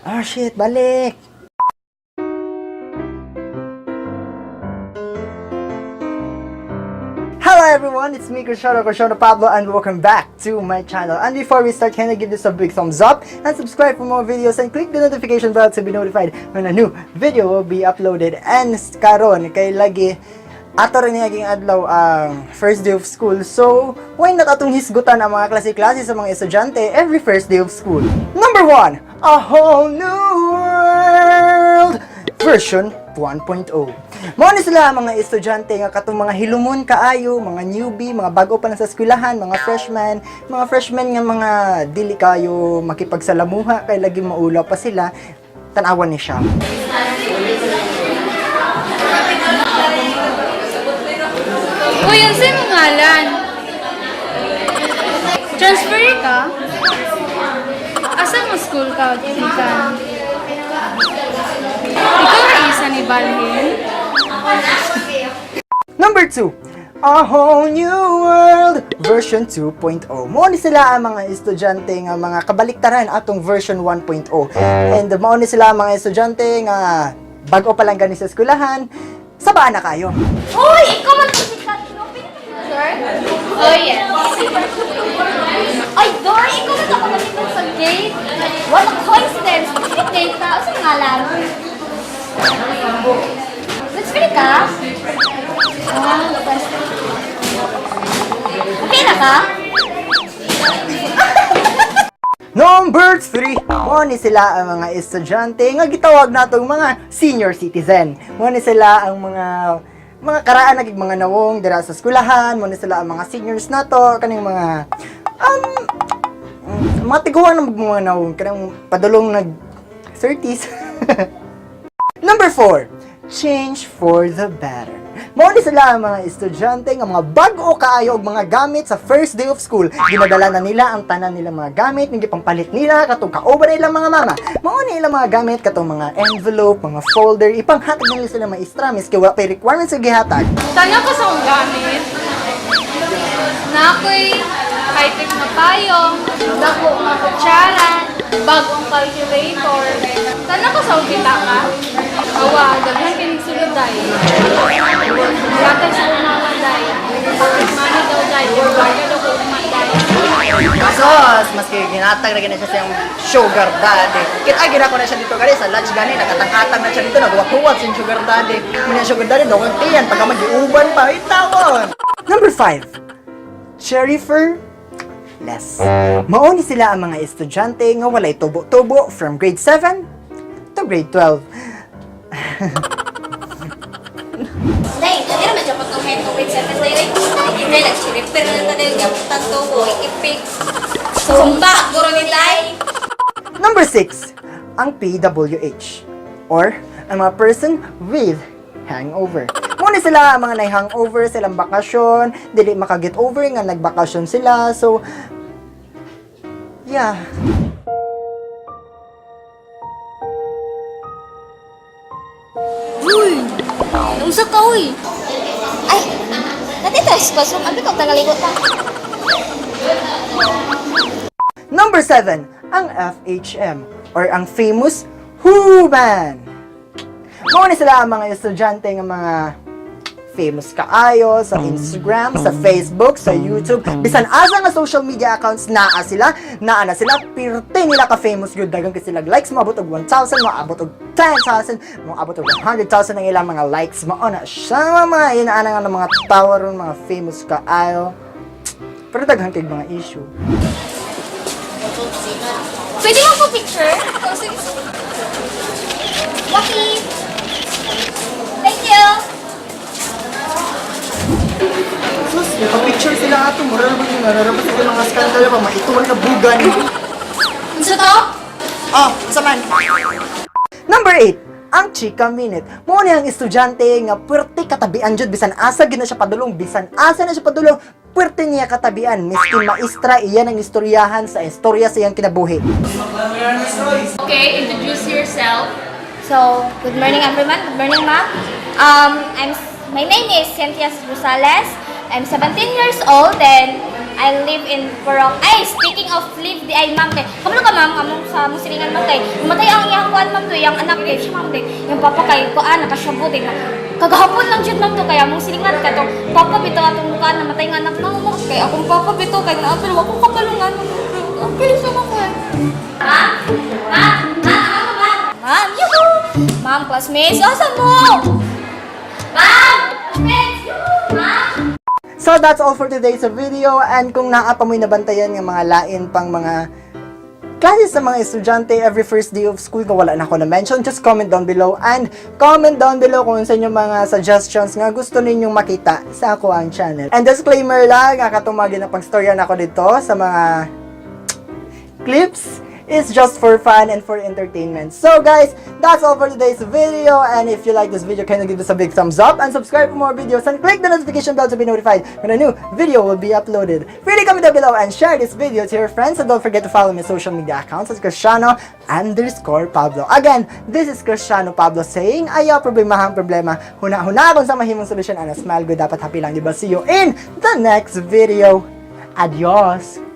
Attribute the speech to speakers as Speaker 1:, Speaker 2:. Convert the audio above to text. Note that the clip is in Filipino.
Speaker 1: Oh shit, balik! Hello everyone, it's me Kristiano Pablo and welcome back to my channel. And before we start, can I give this a big thumbs up and subscribe for more videos and click the notification bell to be notified when a new video will be uploaded. And karon kay lagi ato rin naging adlaw ang first day of school. So, why not atong hisgutan ang mga klase-klase sa mga estudyante every first day of school? Number 1, A Whole New World version 1.0. Mao ni sila mga estudyante nga katong mga hilumon kaayo, mga newbie, mga bago pa lang sa eskwelahan, mga freshmen nga mga dili kayo makipagsalamuha kay lagi maulaw pa sila. Tan-awan ni siya.
Speaker 2: Uy, unsa imong ngalan? Transfer ka? Asa mo school ka, Tikan? Ikaw ra isa ni Balhin?
Speaker 1: Number 2, A Whole New World version 2.0. Mao ni sila ang mga estudyante nga mga kabaliktaran atong version 1.0. And mao ni sila ang mga estudyante nga bago pa lang gani sa eskwelahan, sabaan na kayo.
Speaker 2: Uy, ikaw man si Sir? Oh, yes. Ay, Dory, ikaw na ako nalipat sa gate. What a coincidence. Yung gate ka, asa ngalan? Let's feel ka? Okay na ka?
Speaker 1: Number 3, mo ni sila ang mga estudyante nga gitawag natong mga senior citizen. Mo ni sila ang mga karaan naging mga nawong dira sa eskwelahan, mo ni sila ang mga seniors nato, kaning mga mga tiguan ng mga nawong kanang padulong nag 30s. Number 4, change for the better. Mao ni sila ang mga estudyante nga mga bag-o kaayo og mga gamit sa first day of school. Ginadala na nila ang tanan nila mga gamit, nga gipampalit nila katong kauban nila mga mama. Mao ni ilang mga gamit katong mga envelope, mga folder, ipanghatag nila sila maestra miski wala pay requirements sa gihatag.
Speaker 2: Tanya ko sa akong gamit. Na ako'y high-tech na payong, dako nga kutsara, bagong calculator. Tanya ko sa akong kita ka. Awa, daghan kinig sulod dahil. Gatag sa umama dahil. Money daw dahil. Or baga daw ko umatay.
Speaker 1: Kasos, maski ginatag na siya siyang sugar daddy. Kita ko na siya dito gani sa lunch gani, nakatang-atang na siya dito, nagwak-wak siyang sugar daddy. Muna sugar daddy, daw kang tiyan, pagka mag-iuban pa, itawon! Number 5, cherry fur less. Mauni sila ang mga estudyante nga walay tubo-tubo from grade 7 to grade 12.
Speaker 3: Dahil, hindi naman siya pagkakain ko grade 7 dahil hindi nag-chirip, pero dahil gabutan to ko, ipik. Sumba, guro ni Day.
Speaker 1: Number 6, ang PWH or ang mga person with hangover. Muna sila ang mga nai-hangover silang bakasyon, dili makaget over nga nagbakasyon sila. So, yeah.
Speaker 3: Uy, unsa ka uy? Ay, natitas ko, so abi ko tagaligot pa.
Speaker 1: Number 7, ang FHM or ang famous Human. Muna sila ang mga estudyante ng mga famous kaayo sa Instagram, sa Facebook, sa YouTube, bisan asa nga social media accounts naa na sila, pirte nila ka-famous good, dagang kasi sila likes, maabot og 1,000, maabot og 10,000, maabot og 100,000 ang ilang mga likes, mauna siya mga inaana nga ng mga tawa ron, mga famous kaayo, pero daghang kay mga issue.
Speaker 3: Pwede mo po picture? Lucky! Thank you!
Speaker 1: Sus, naka-picture sila ato, mura naman yung nararapat sila mga skandal pa, maituan na bugan.
Speaker 3: Unsa to?
Speaker 1: Oh, sa man. Number 8, ang Chika Minute. Mo ni ang estudyante nga puwerte katabian jud bisan asa gid na siya padulong, bisan asa na siya padulong, puwerte niya katabian miskin maestra iyan ang istoryahan sa istorya sa iyang kinabuhi.
Speaker 2: Okay, introduce yourself.
Speaker 3: So, good morning everyone. Good morning, ma'am. My name is Cynthia Rosales. I'm 17 years old and I live in Purok. Ay, speaking of live, di ay ma'am kay. Kamano ka ma'am, among sa musilingan mo kay. Matay ang iyang kuan ma'am to, yung anak din, si ma'am din, yung papa kay kuan, nakasyabo din na, kagahapon lang jud ma'am to, kaya mong silingan ka to, papa bito atong mukha, namatay nga anak na mo, kaya akong papa bito, kaya naapil, akong kapalungan, apil sa mga. Ma'am? Ma'am? Ma'am? Ma'am? Yuhu! Ma'am, classmates, asan mo? Ma'am! Classmates! Yuhu! Ma'am!
Speaker 1: So that's all for today's video, and kung naapa mo'y nabantayan ng mga lain pang mga klase sa mga estudyante every first day of school ko wala na ako na-mention, just comment down below and comment down below kung sa inyong mga suggestions nga gusto ninyong makita sa ako ang channel. And disclaimer lang, katumagin na pagstoryan ako dito sa mga clips is just for fun and for entertainment. So guys, that's all for today's video, and if you like this video, kindly give this a big thumbs up and subscribe for more videos and click the notification bell to be notified when a new video will be uploaded. Really comment down below and share this video to your friends, and don't forget to follow my social media accounts as Kristiano_Pablo. Again, this is Kristiano Pablo saying, ayaw problemahang problema, huna-huna kung sa mahimong solusyon, and a smile good, dapat happy lang, diba? See you in the next video. Adios!